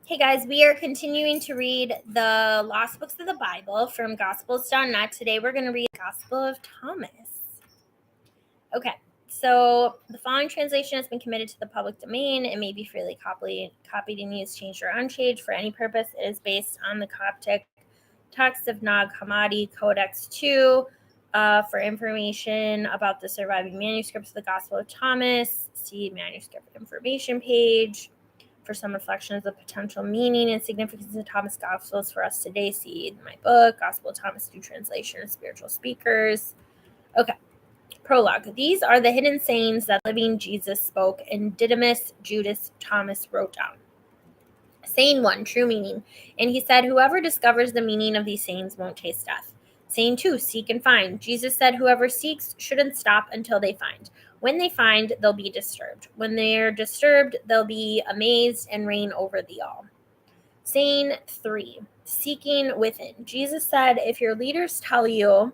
Hey guys, we are continuing to read the Lost Books of the Bible from Gospels.net. Today we're going to read the Gospel of Thomas. Okay, so the following translation has been committed to the public domain. It may be freely copied and used, changed, or unchanged for any purpose. It is based on the Coptic text of Nag Hammadi Codex 2. For information about the surviving manuscripts of the Gospel of Thomas, see manuscript information page. For some reflections of potential meaning and significance of Thomas Gospels for us today, see my book, Gospel of Thomas, New Translation of Spiritual Speakers. Okay, prologue. These are the hidden sayings that living Jesus spoke, and Didymus Judas Thomas wrote down. Saying 1, true meaning. And he said, whoever discovers the meaning of these sayings won't taste death. Saying 2, seek and find. Jesus said, whoever seeks shouldn't stop until they find. When they find, they'll be disturbed. When they're disturbed, they'll be amazed and reign over the all. Saying 3, seeking within. Jesus said, if your leaders tell you,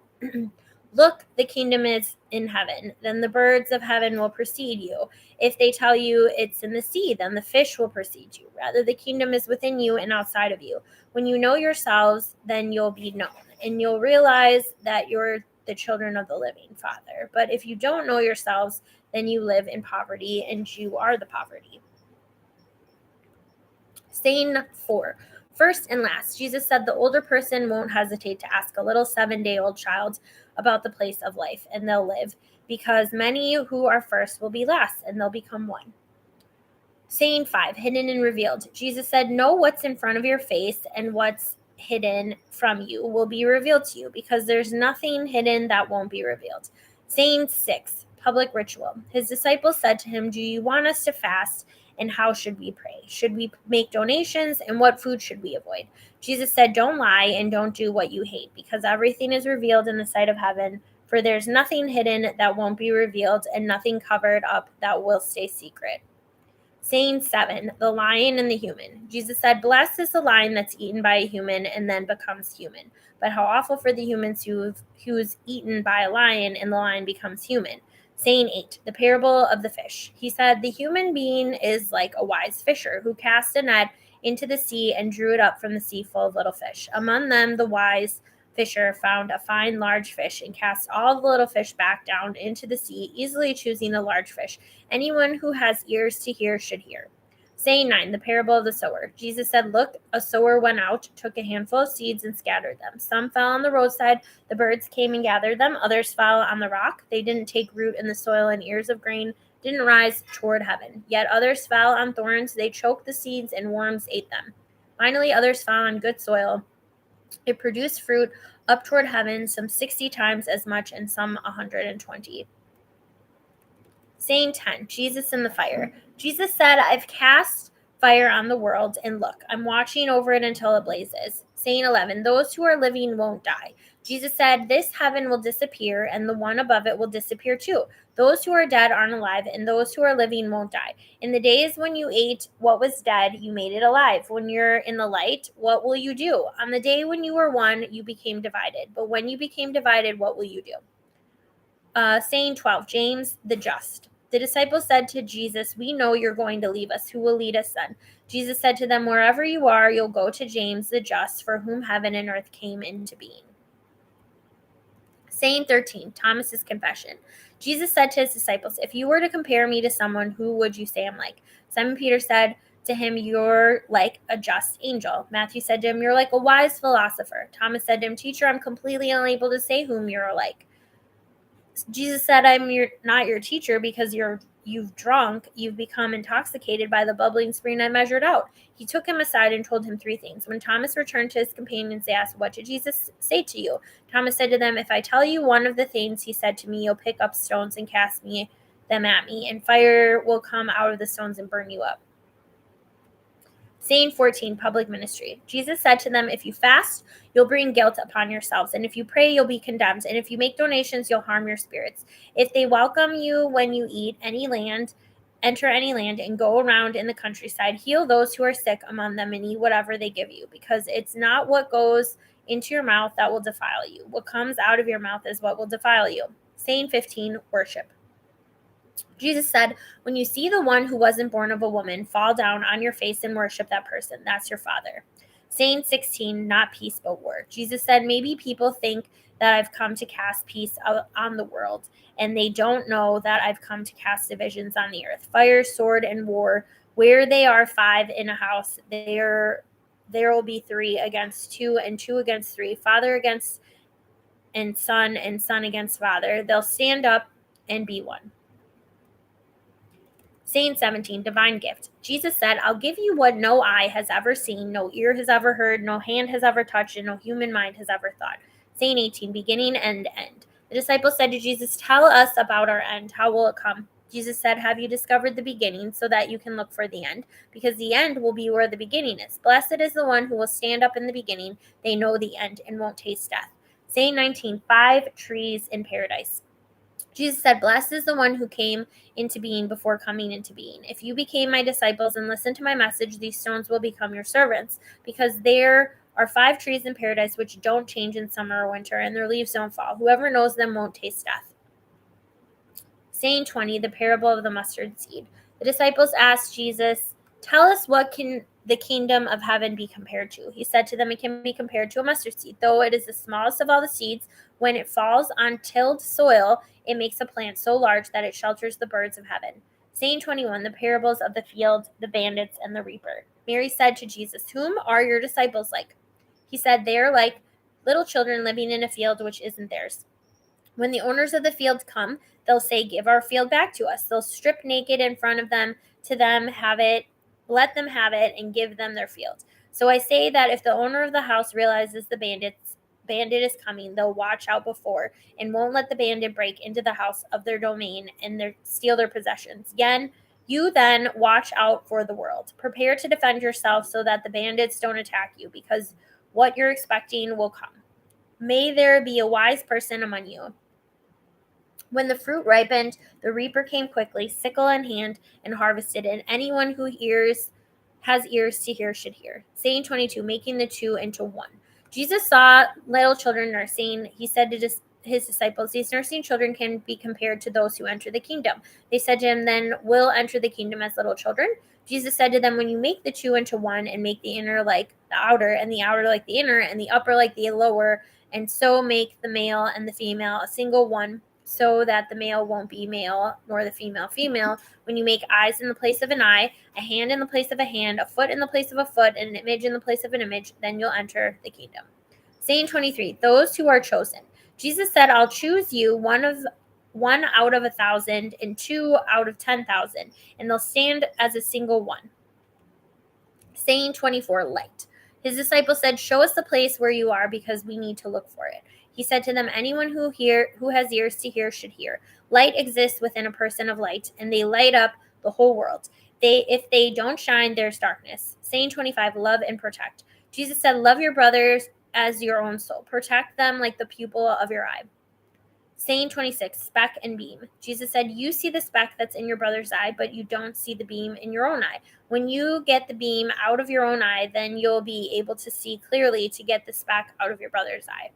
look, the kingdom is in heaven, then the birds of heaven will precede you. If they tell you it's in the sea, then the fish will precede you. Rather, the kingdom is within you and outside of you. When you know yourselves, then you'll be known, and you'll realize that you're the children of the living Father. But if you don't know yourselves, then you live in poverty, and you are the poverty. Saying 4, first and last. Jesus said the older person won't hesitate to ask a little 7-day-old child about the place of life, and they'll live, because many who are first will be last, and they'll become one. Saying 5, hidden and revealed. Jesus said, know what's in front of your face, and what's hidden from you will be revealed to you, because there's nothing hidden that won't be revealed. Saying 6, public ritual. His disciples said to him, do you want us to fast? And how should we pray? Should we make donations? And what food should we avoid? Jesus said, don't lie and don't do what you hate, because everything is revealed in the sight of heaven. For there's nothing hidden that won't be revealed, and nothing covered up that will stay secret. Saying 7, the lion and the human. Jesus said, blessed is the lion that's eaten by a human and then becomes human. But how awful for the humans who's eaten by a lion and the lion becomes human. Saying 8, the parable of the fish. He said, the human being is like a wise fisher who cast a net into the sea and drew it up from the sea full of little fish. Among them, the wise fisher found a fine large fish and cast all the little fish back down into the sea, easily choosing the large fish. Anyone who has ears to hear should hear. Saying 9, the parable of the sower. Jesus said, look, a sower went out, took a handful of seeds and scattered them. Some fell on the roadside. The birds came and gathered them. Others fell on the rock. They didn't take root in the soil, and ears of grain didn't rise toward heaven. Yet others fell on thorns. They choked the seeds, and worms ate them. Finally, others fell on good soil. It produced fruit up toward heaven, some 60 times as much and some 120. Saying 10, Jesus in the fire. Jesus said, I've cast fire on the world, and look, I'm watching over it until it blazes. Saying 11, those who are living won't die. Jesus said, this heaven will disappear, and the one above it will disappear too. Those who are dead aren't alive, and those who are living won't die. In the days when you ate what was dead, you made it alive. When you're in the light, what will you do? On the day when you were one, you became divided. But when you became divided, what will you do? Saying 12, James the just. The disciples said to Jesus, we know you're going to leave us. Who will lead us then? Jesus said to them, wherever you are, you'll go to James the just, for whom heaven and earth came into being. Saying 13, Thomas's confession. Jesus said to his disciples, if you were to compare me to someone, who would you say I'm like? Simon Peter said to him, you're like a just angel. Matthew said to him, you're like a wise philosopher. Thomas said to him, teacher, I'm completely unable to say whom you're like. Jesus said, I'm not your teacher because you've drunk, you've become intoxicated by the bubbling spring I measured out. He took him aside and told him 3 things. When Thomas returned to his companions, they asked, what did Jesus say to you? Thomas said to them, if I tell you one of the things he said to me, you'll pick up stones and cast them at me, and fire will come out of the stones and burn you up. Saying 14, public ministry. Jesus said to them, if you fast, you'll bring guilt upon yourselves. And if you pray, you'll be condemned. And if you make donations, you'll harm your spirits. If they welcome you when you enter any land, and go around in the countryside, heal those who are sick among them and eat whatever they give you. Because it's not what goes into your mouth that will defile you. What comes out of your mouth is what will defile you. Saying 15, worship. Jesus said, when you see the one who wasn't born of a woman, fall down on your face and worship that person. That's your father. Saying 16, not peace, but war. Jesus said, maybe people think that I've come to cast peace on the world, and they don't know that I've come to cast divisions on the earth. Fire, sword, and war. Where they are five in a house, there will be three against two, and two against three. Father against and son against father. They'll stand up and be one. Saying 17, divine gift. Jesus said, I'll give you what no eye has ever seen, no ear has ever heard, no hand has ever touched, and no human mind has ever thought. Saying 18, beginning and end. The disciples said to Jesus, tell us about our end. How will it come? Jesus said, have you discovered the beginning so that you can look for the end? Because the end will be where the beginning is. Blessed is the one who will stand up in the beginning. They know the end and won't taste death. Saying 19, 5 trees in paradise. Jesus said, blessed is the one who came into being before coming into being. If you became my disciples and listened to my message, these stones will become your servants, because there are 5 trees in paradise which don't change in summer or winter, and their leaves don't fall. Whoever knows them won't taste death. Saying 20, the parable of the mustard seed. The disciples asked Jesus, tell us, what can the kingdom of heaven be compared to? He said to them, it can be compared to a mustard seed. Though it is the smallest of all the seeds, when it falls on tilled soil, it makes a plant so large that it shelters the birds of heaven. Saying 21, the parables of the field, the bandits, and the reaper. Mary said to Jesus, whom are your disciples like? He said, they are like little children living in a field which isn't theirs. When the owners of the field come, they'll say, give our field back to us. They'll strip naked in front of them, to them have it, let them have it, and give them their field. So I say that if the owner of the house realizes the bandit is coming, they'll watch out before and won't let the bandit break into the house of their domain and steal their possessions. Again, you then watch out for the world. Prepare to defend yourself so that the bandits don't attack you, because what you're expecting will come. May there be a wise person among you. When the fruit ripened, the reaper came quickly, sickle in hand, and harvested it. And anyone who has ears to hear should hear. Saying 22, making the two into one. Jesus saw little children nursing. He said to his disciples, these nursing children can be compared to those who enter the kingdom. They said to him, then we'll enter the kingdom as little children. Jesus said to them, when you make the two into one and make the inner like the outer, and the outer like the inner, and the upper like the lower, and so make the male and the female a single one, so that the male won't be male nor the female female. When you make eyes in the place of an eye, a hand in the place of a hand, a foot in the place of a foot, and an image in the place of an image, then you'll enter the kingdom. Saying 23, those who are chosen. Jesus said, I'll choose you, one out of 1,000 and 2 out of 10,000, and they'll stand as a single one. Saying 24, light. His disciples said, show us the place where you are, because we need to look for it. He said to them, anyone who has ears to hear should hear. Light exists within a person of light, and they light up the whole world. If they don't shine, there's darkness. Saying 25, love and protect. Jesus said, love your brothers as your own soul. Protect them like the pupil of your eye. Saying 26, speck and beam. Jesus said, you see the speck that's in your brother's eye, but you don't see the beam in your own eye. When you get the beam out of your own eye, then you'll be able to see clearly to get the speck out of your brother's eye.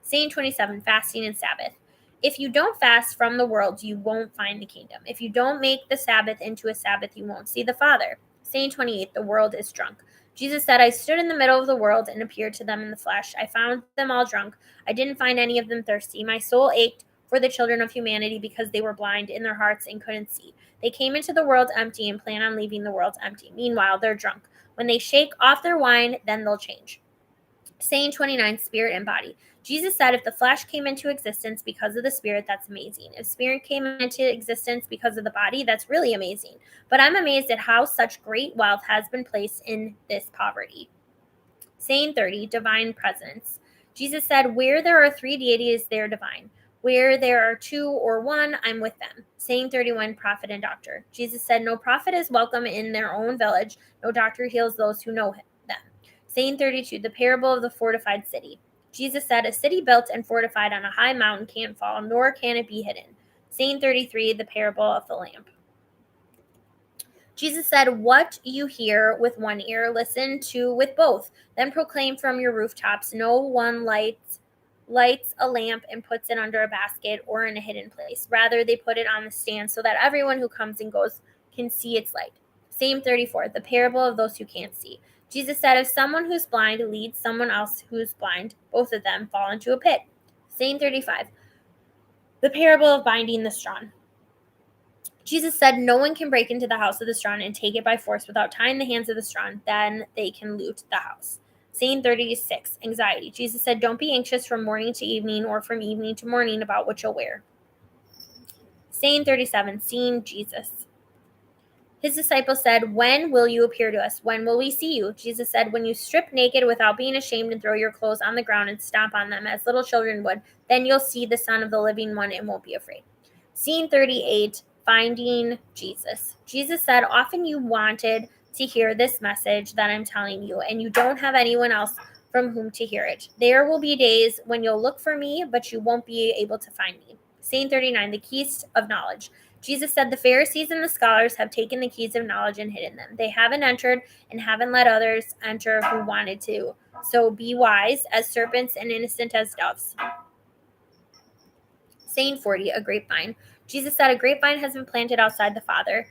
Saying 27, fasting and Sabbath. If you don't fast from the world, you won't find the kingdom. If you don't make the Sabbath into a Sabbath, you won't see the Father. Saying 28, the world is drunk. Jesus said, I stood in the middle of the world and appeared to them in the flesh. I found them all drunk. I didn't find any of them thirsty. My soul ached for the children of humanity, because they were blind in their hearts and couldn't see. They came into the world empty and plan on leaving the world empty. Meanwhile, they're drunk. When they shake off their wine, then they'll change. Saying 29, spirit and body. Jesus said, if the flesh came into existence because of the spirit, that's amazing. If spirit came into existence because of the body, that's really amazing. But I'm amazed at how such great wealth has been placed in this poverty. Saying 30, divine presence. Jesus said, where there are 3 deities, they're divine. Where there are 2 or 1, I'm with them. Saying 31, prophet and doctor. Jesus said, no prophet is welcome in their own village. No doctor heals those who know them. Saying 32, the parable of the fortified city. Jesus said, a city built and fortified on a high mountain can't fall, nor can it be hidden. Saying 33, the parable of the lamp. Jesus said, what you hear with one ear, listen to with both. Then proclaim from your rooftops, no one lights lights a lamp and puts it under a basket or in a hidden place. Rather, they put it on the stand so that everyone who comes and goes can see its light. Saying 34, the parable of those who can't see. Jesus said, if someone who's blind leads someone else who's blind, both of them fall into a pit. Saying 35, the parable of binding the strong. Jesus said, no one can break into the house of the strong and take it by force without tying the hands of the strong. Then they can loot the house. Saying 36, anxiety. Jesus said, don't be anxious from morning to evening or from evening to morning about what you'll wear. Saying 37, seeing Jesus. His disciples said, when will you appear to us? When will we see you? Jesus said, when you strip naked without being ashamed and throw your clothes on the ground and stomp on them as little children would, then you'll see the Son of the living one and won't be afraid. Scene 38, finding Jesus. Jesus said, often you wanted to hear this message that I'm telling you, and you don't have anyone else from whom to hear it. There will be days when you'll look for me, but you won't be able to find me. Scene 39, the keys of knowledge. Jesus said, the Pharisees and the scholars have taken the keys of knowledge and hidden them. They haven't entered and haven't let others enter who wanted to. So be wise as serpents and innocent as doves. Saying 40, a grapevine. Jesus said, a grapevine has been planted outside the Father.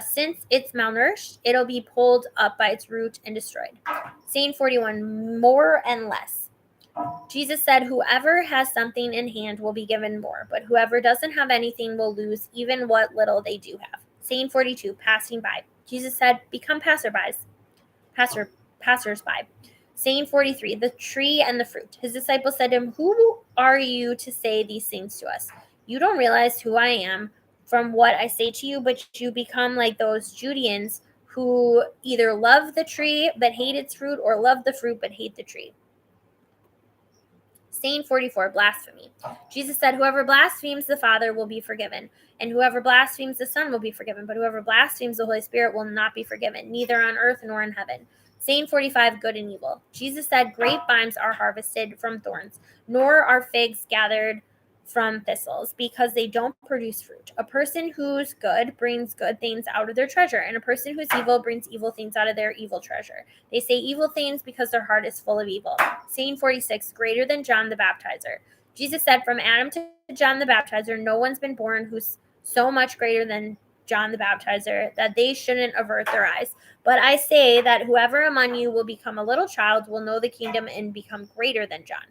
Since it's malnourished, it'll be pulled up by its root and destroyed. Saying 41, more and less. Jesus said, whoever has something in hand will be given more, but whoever doesn't have anything will lose even what little they do have. Saying 42, passing by. Jesus said, become passersby. Saying 43, the tree and the fruit. His disciples said to him, who are you to say these things to us? You don't realize who I am from what I say to you, but you become like those Judeans who either love the tree but hate its fruit or love the fruit but hate the tree. Saying 44, blasphemy. Jesus said, whoever blasphemes the Father will be forgiven, and whoever blasphemes the Son will be forgiven, but whoever blasphemes the Holy Spirit will not be forgiven, neither on earth nor in heaven. Saying 45, good and evil. Jesus said, grapevines are harvested from thorns, nor are figs gathered from thistles, because they don't produce fruit. A person who's good brings good things out of their treasure, and a person who's evil brings evil things out of their evil treasure. They say evil things because their heart is full of evil. Saying 46, greater than John the Baptizer. Jesus said, from Adam to John the Baptizer, no one's been born who's so much greater than John the Baptizer that they shouldn't avert their eyes. But I say that whoever among you will become a little child will know the kingdom and become greater than John.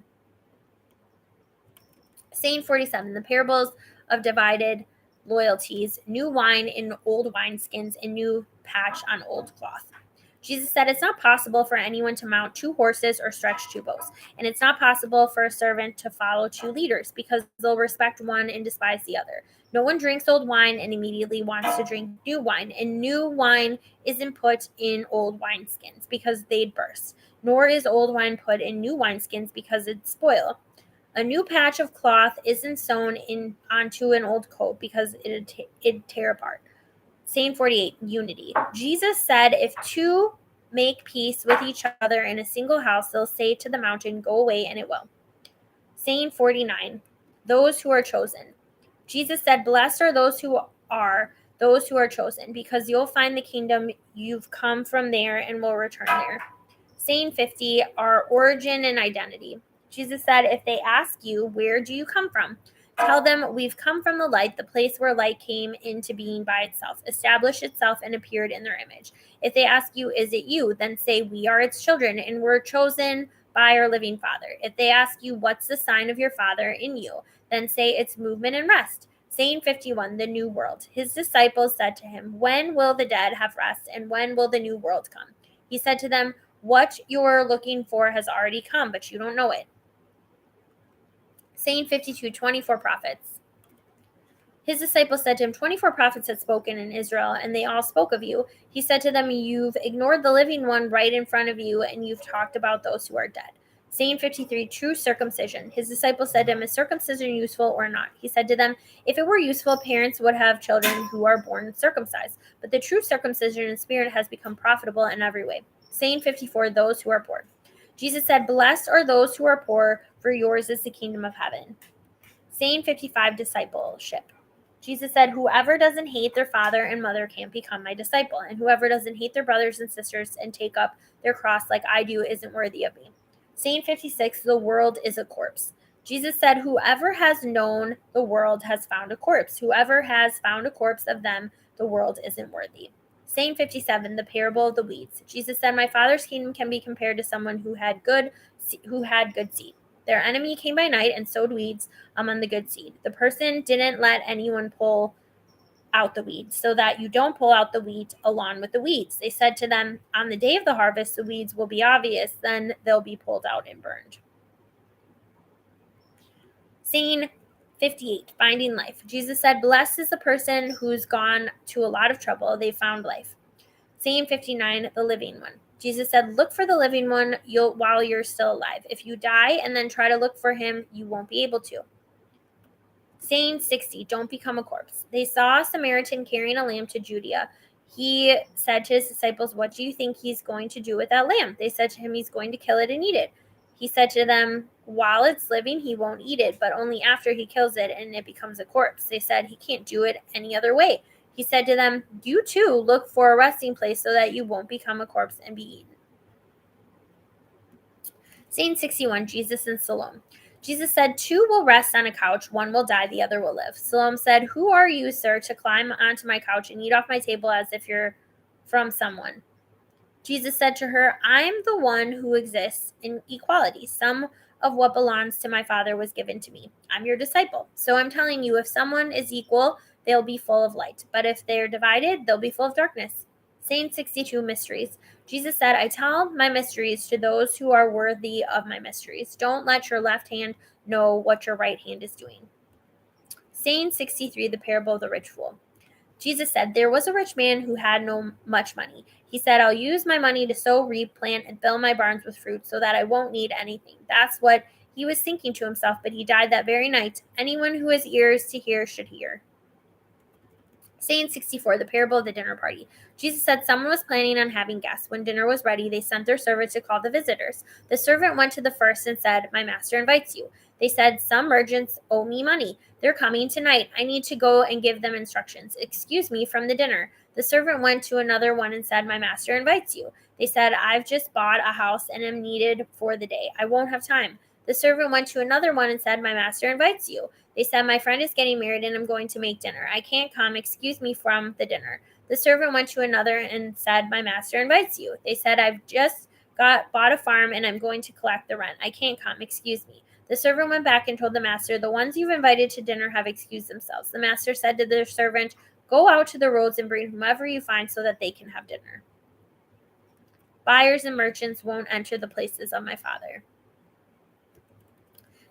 Saying 47, the parables of divided loyalties, new wine in old wineskins, and new patch on old cloth. Jesus said, it's not possible for anyone to mount 2 horses or stretch 2 bows, and it's not possible for a servant to follow 2 leaders, because they'll respect one and despise the other. No one drinks old wine and immediately wants to drink new wine, and new wine isn't put in old wineskins, because they'd burst, nor is old wine put in new wineskins, because it'd spoil. A new patch of cloth isn't sewn onto an old coat, because it'd tear apart. Saying 48, unity. Jesus said, if 2 make peace with each other in a single house, they'll say to the mountain, go away, and it will. Saying 49, those who are chosen. Jesus said, blessed are those who are chosen, because you'll find the kingdom. You've come from there and will return there. Saying 50, our origin and identity. Jesus said, if they ask you, where do you come from? Tell them, we've come from the light, the place where light came into being by itself, established itself, and appeared in their image. If they ask you, is it you? Then say, we are its children, and we're chosen by our living Father. If they ask you, what's the sign of your Father in you? Then say, it's movement and rest. Saying 51, the new world. His disciples said to him, when will the dead have rest, and when will the new world come? He said to them, what you're looking for has already come, but you don't know it. Saying 52, 24 prophets. His disciples said to him, 24 prophets had spoken in Israel, and they all spoke of you. He said to them, you've ignored the living one right in front of you, and you've talked about those who are dead. Saying 53, true circumcision. His disciples said to him, is circumcision useful or not? He said to them, if it were useful, parents would have children who are born circumcised. But the true circumcision in spirit has become profitable in every way. Saying 54, those who are poor. Jesus said, blessed are those who are poor, for yours is the kingdom of heaven. Saying 55, discipleship. Jesus said, whoever doesn't hate their father and mother can't become my disciple, and whoever doesn't hate their brothers and sisters and take up their cross like I do isn't worthy of me. Saying 56, the world is a corpse. Jesus said, whoever has known the world has found a corpse. Whoever has found a corpse of them, the world isn't worthy. Saying 57, the parable of the weeds. Jesus said, my Father's kingdom can be compared to someone who had good seed. Their enemy came by night and sowed weeds among the good seed. The person didn't let anyone pull out the weeds, so that you don't pull out the wheat along with the weeds. They said to them, on the day of the harvest, the weeds will be obvious, then they'll be pulled out and burned. Saying 58, finding life. Jesus said, blessed is the person who's gone to a lot of trouble. They found life. Saying 59, the living one. Jesus said, look for the living one while you're still alive. If you die and then try to look for him, you won't be able to. Saying 60, don't become a corpse. They saw a Samaritan carrying a lamb to Judea. He said to his disciples, what do you think he's going to do with that lamb? They said to him, he's going to kill it and eat it. He said to them, while it's living, he won't eat it, but only after he kills it and it becomes a corpse. They said, he can't do it any other way. He said to them, you too look for a resting place so that you won't become a corpse and be eaten. Saying 61, Jesus and Salome. Jesus said, two will rest on a couch, one will die, the other will live. Salome said, who are you, sir, to climb onto my couch and eat off my table as if you're from someone? Jesus said to her, I'm the one who exists in equality. Some of what belongs to my Father was given to me. I'm your disciple. So I'm telling you, if someone is equal, they'll be full of light. But if they're divided, they'll be full of darkness. Saying 62, mysteries. Jesus said, I tell my mysteries to those who are worthy of my mysteries. Don't let your left hand know what your right hand is doing. Saying 63, the parable of the rich fool. Jesus said, there was a rich man who had no much money. He said, I'll use my money to sow, reap, plant, and fill my barns with fruit so that I won't need anything. That's what he was thinking to himself, but he died that very night. Anyone who has ears to hear should hear. Saying 64, the parable of the dinner party. Jesus said someone was planning on having guests. When dinner was ready, they sent their servant to call the visitors. The servant went to the first and said, my master invites you. They said, some merchants owe me money. They're coming tonight. I need to go and give them instructions. Excuse me from the dinner. The servant went to another one and said, my master invites you. They said, I've just bought a house and am needed for the day. I won't have time. The servant went to another one and said, my master invites you. They said, my friend is getting married and I'm going to make dinner. I can't come. Excuse me from the dinner. The servant went to another and said, my master invites you. They said, I've just bought a farm and I'm going to collect the rent. I can't come. Excuse me. The servant went back and told the master, the ones you've invited to dinner have excused themselves. The master said to the servant, go out to the roads and bring whomever you find so that they can have dinner. Buyers and merchants won't enter the places of my Father.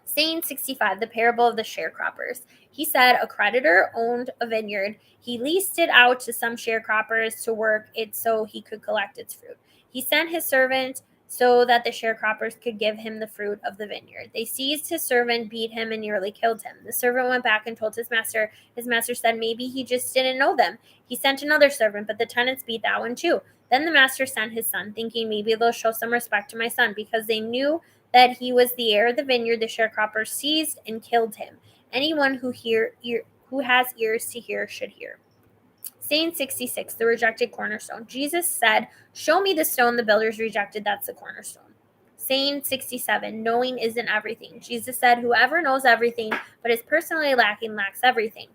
Saying 65, the parable of the sharecroppers. He said a creditor owned a vineyard. He leased it out to some sharecroppers to work it so he could collect its fruit. He sent his servant so that the sharecroppers could give him the fruit of the vineyard. They seized his servant, beat him, and nearly killed him. The servant went back and told his master. His master said maybe he just didn't know them. He sent another servant, but the tenants beat that one too. Then the master sent his son, thinking maybe they'll show some respect to my son, because they knew that he was the heir of the vineyard. The sharecroppers seized and killed him. Anyone who has ears to hear should hear. Saying 66, the rejected cornerstone. Jesus said, show me the stone the builders rejected, that's the cornerstone. Saying 67, knowing isn't everything. Jesus said, whoever knows everything but is personally lacking lacks everything.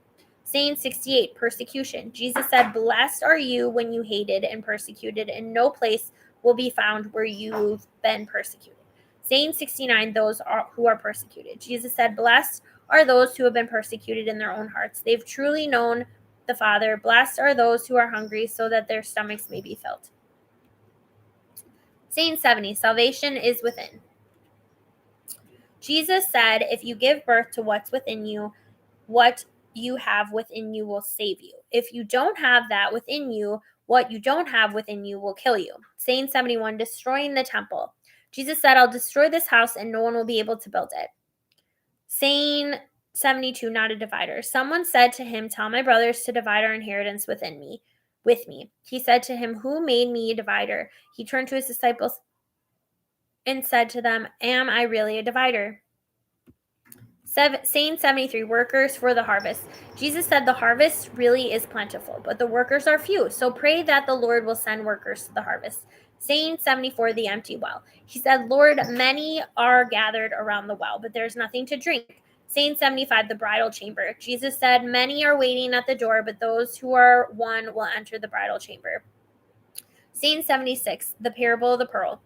Saying 68, persecution. Jesus said, blessed are you when you hated and persecuted, and no place will be found where you've been persecuted. Saying 69, those who are persecuted. Jesus said, blessed are those who have been persecuted in their own hearts. They've truly known the Father. Blessed are those who are hungry so that their stomachs may be filled. Saying 70, salvation is within. Jesus said, if you give birth to what's within you, what you have within you will save you. If you don't have that within you, what you don't have within you will kill you. Saying 71, destroying the temple. Jesus said, I'll destroy this house and no one will be able to build it. Saying 72, not a divider. Someone said to him, tell my brothers to divide our inheritance with me. He said to him, who made me a divider? He turned to his disciples and said to them, am I really a divider? Saying 73, workers for the harvest. Jesus said the harvest really is plentiful, but the workers are few. So pray that the Lord will send workers to the harvest. Saying 74, the empty well. He said, Lord, many are gathered around the well, but there's nothing to drink. Saying 75, the bridal chamber. Jesus said, many are waiting at the door, but those who are won will enter the bridal chamber. Saying 76, the parable of the pearl.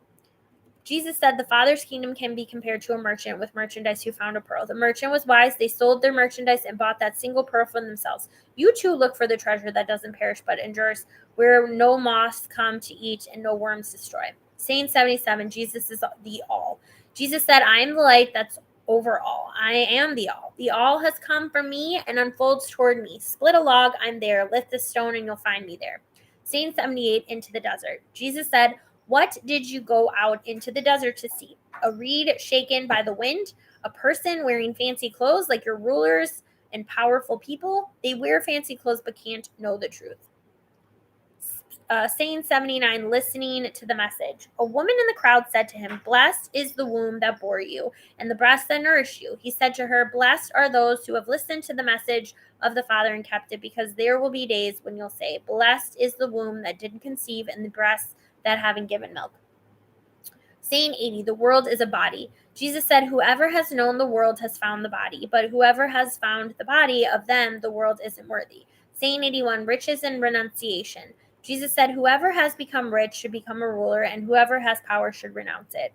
Jesus said the Father's kingdom can be compared to a merchant with merchandise who found a pearl. The merchant was wise. They sold their merchandise and bought that single pearl for themselves. You too look for the treasure that doesn't perish but endures, where no moths come to eat and no worms destroy. Saying 77, Jesus is the all. Jesus said, I am the light that's over all. I am the all. The all has come from me and unfolds toward me. Split a log, I'm there. Lift the stone and you'll find me there. Saying 78, into the desert. Jesus said, what did you go out into the desert to see? A reed shaken by the wind? A person wearing fancy clothes like your rulers and powerful people? They wear fancy clothes but can't know the truth. Saying 79, listening to the message. A woman in the crowd said to him, blessed is the womb that bore you and the breast that nourished you. He said to her, blessed are those who have listened to the message of the Father and kept it, because there will be days when you'll say, blessed is the womb that didn't conceive and the breasts that haven't given milk. Saying 80, the world is a body. Jesus said, whoever has known the world has found the body, but whoever has found the body, of them the world isn't worthy. Saying 81, riches and renunciation. Jesus said, whoever has become rich should become a ruler, and whoever has power should renounce it.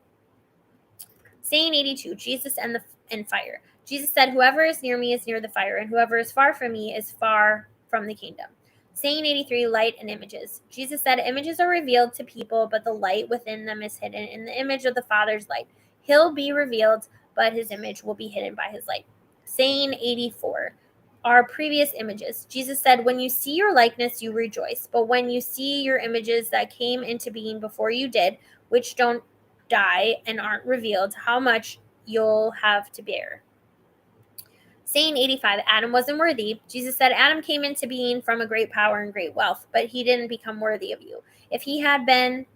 Saying 82, Jesus and fire. Jesus said, whoever is near me is near the fire, and whoever is far from me is far from the kingdom. Saying 83, light and images. Jesus said, images are revealed to people, but the light within them is hidden in the image of the Father's light. He'll be revealed, but his image will be hidden by his light. Saying 84, our previous images. Jesus said, when you see your likeness, you rejoice. But when you see your images that came into being before you did, which don't die and aren't revealed, how much you'll have to bear. Saying 85, Adam wasn't worthy. Jesus said, Adam came into being from a great power and great wealth, but he didn't become worthy of you. If he had been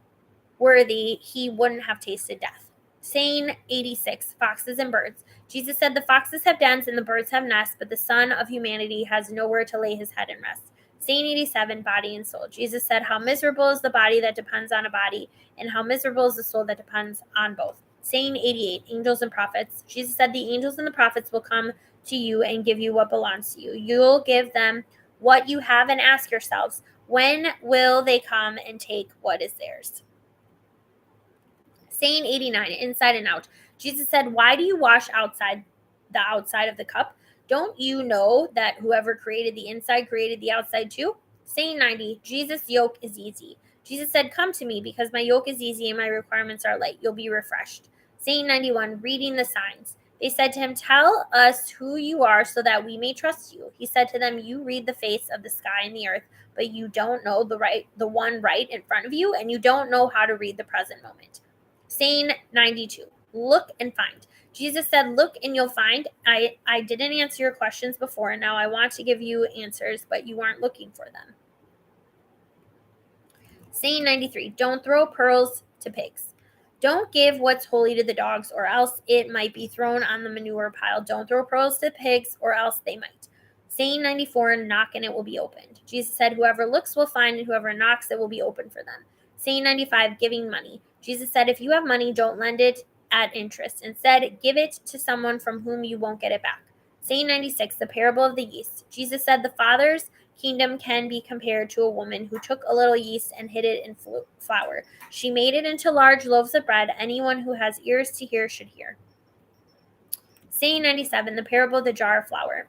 worthy, he wouldn't have tasted death. Saying 86, foxes and birds. Jesus said, the foxes have dens and the birds have nests, but the Son of Humanity has nowhere to lay his head and rest. Saying 87, body and soul. Jesus said, how miserable is the body that depends on a body, and how miserable is the soul that depends on both. Saying 88, angels and prophets. Jesus said, the angels and the prophets will come to you and give you what belongs to you. You'll give them what you have and ask yourselves, when will they come and take what is theirs? Saying 89, inside and out. Jesus said, why do you wash the outside of the cup? Don't you know that whoever created the inside created the outside too? Saying 90, Jesus' yoke is easy. Jesus said, come to me because my yoke is easy and my requirements are light. You'll be refreshed. Saying 91, reading the signs. They said to him, tell us who you are so that we may trust you. He said to them, you read the face of the sky and the earth, but you don't know the one right in front of you, and you don't know how to read the present moment. Saying 92, look and find. Jesus said, look and you'll find. I didn't answer your questions before, and now I want to give you answers, but you aren't looking for them. Saying 93, don't throw pearls to pigs. Don't give what's holy to the dogs, or else it might be thrown on the manure pile. Don't throw pearls to pigs, or else they might. Saying 94, knock and it will be opened. Jesus said, whoever looks will find, and whoever knocks, it will be open for them. Saying 95, giving money. Jesus said, if you have money, don't lend it at interest. Instead, give it to someone from whom you won't get it back. Saying 96, the parable of the yeast. Jesus said, the Father's kingdom can be compared to a woman who took a little yeast and hid it in flour. She made it into large loaves of bread. Anyone who has ears to hear should hear. Saying 97, the parable of the jar of flour.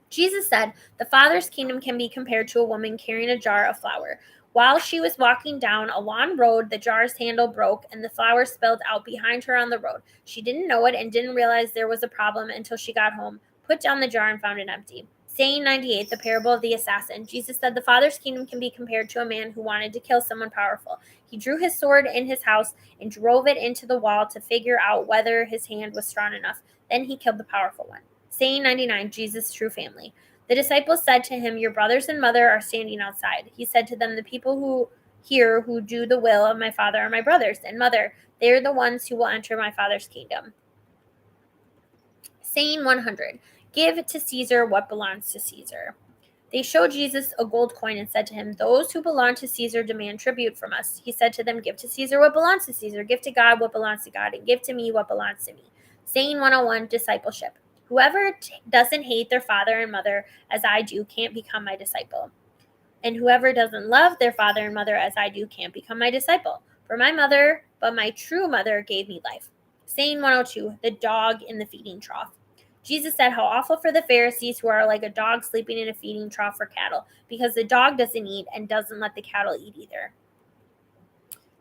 Jesus said, the Father's kingdom can be compared to a woman carrying a jar of flour. While she was walking down a long road, the jar's handle broke and the flour spilled out behind her on the road. She didn't know it and didn't realize there was a problem until she got home, put down the jar, and found it empty. Saying 98, the parable of the assassin. Jesus said the Father's kingdom can be compared to a man who wanted to kill someone powerful. He drew his sword in his house and drove it into the wall to figure out whether his hand was strong enough. Then he killed the powerful one. Saying 99, Jesus' true family. The disciples said to him, your brothers and mother are standing outside. He said to them, the people who do the will of my Father are my brothers and mother. They are the ones who will enter my Father's kingdom. Saying 100, give to Caesar what belongs to Caesar. They showed Jesus a gold coin and said to him, those who belong to Caesar demand tribute from us. He said to them, give to Caesar what belongs to Caesar, give to God what belongs to God, and give to me what belongs to me. Saying 101, discipleship. Whoever doesn't hate their father and mother as I do can't become my disciple. And whoever doesn't love their father and mother as I do can't become my disciple. For my mother, but my true mother, gave me life. Saying 102, the dog in the feeding trough. Jesus said, how awful for the Pharisees who are like a dog sleeping in a feeding trough for cattle, because the dog doesn't eat and doesn't let the cattle eat either.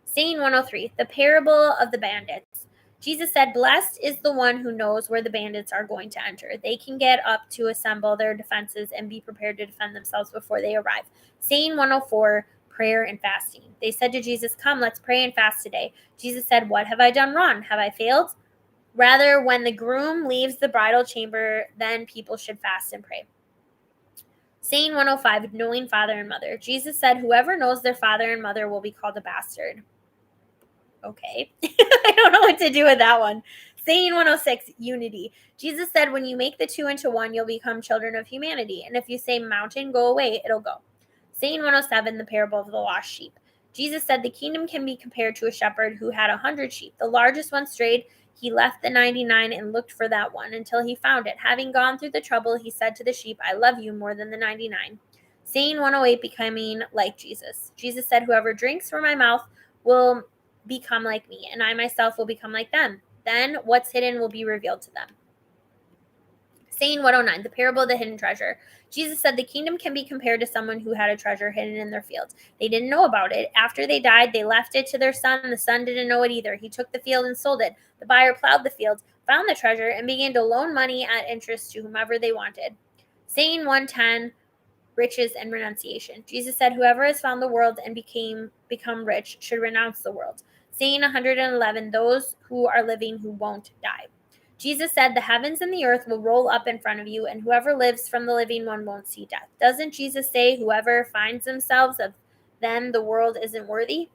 Saying 103, the parable of the bandits. Jesus said, blessed is the one who knows where the bandits are going to enter. They can get up to assemble their defenses and be prepared to defend themselves before they arrive. Saying 104, prayer and fasting. They said to Jesus, come, let's pray and fast today. Jesus said, what have I done wrong? Have I failed? Rather, when the groom leaves the bridal chamber, then people should fast and pray. Saying 105, knowing father and mother. Jesus said, whoever knows their father and mother will be called a bastard. Okay. I don't know what to do with that one. Saying 106, unity. Jesus said, when you make the two into one, you'll become children of humanity. And if you say mountain, go away, it'll go. Saying 107, the parable of the lost sheep. Jesus said the kingdom can be compared to a shepherd who had 100 sheep. The largest one strayed. He left the 99 and looked for that one until he found it. Having gone through the trouble, he said to the sheep, I love you more than the 99. Saying 108, becoming like Jesus. Jesus said, whoever drinks from my mouth will become like me, and I myself will become like them. Then what's hidden will be revealed to them. Saying 109, the parable of the hidden treasure. Jesus said the kingdom can be compared to someone who had a treasure hidden in their fields. They didn't know about it. After they died, they left it to their son. The son didn't know it either. He took the field and sold it. The buyer plowed the field, found the treasure, and began to loan money at interest to whomever they wanted. Saying 110, riches and renunciation. Jesus said, whoever has found the world and become rich should renounce the world. Saying 111, those who are living who won't die. Jesus said, the heavens and the earth will roll up in front of you, and whoever lives from the living one won't see death. Doesn't Jesus say, whoever finds themselves of them, the world isn't worthy?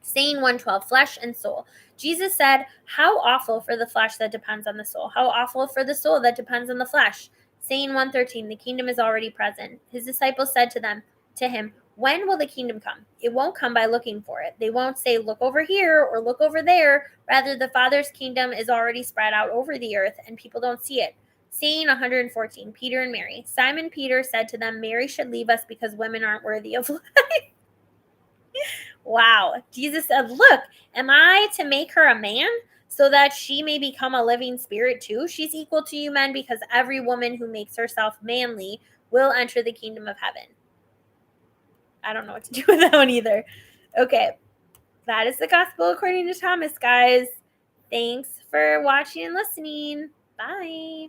Saying 112, flesh and soul. Jesus said, how awful for the flesh that depends on the soul. How awful for the soul that depends on the flesh. Saying 113, the kingdom is already present. His disciples said to him, when will the kingdom come? It won't come by looking for it. They won't say, look over here or look over there. Rather, the Father's kingdom is already spread out over the earth, and people don't see it. Saying 114, Peter and Mary. Simon Peter said to them, Mary should leave us because women aren't worthy of life. Wow. Jesus said, look, am I to make her a man so that she may become a living spirit too? She's equal to you men because every woman who makes herself manly will enter the kingdom of heaven. I don't know what to do with that one either. Okay. That is the gospel according to Thomas, guys. Thanks for watching and listening. Bye.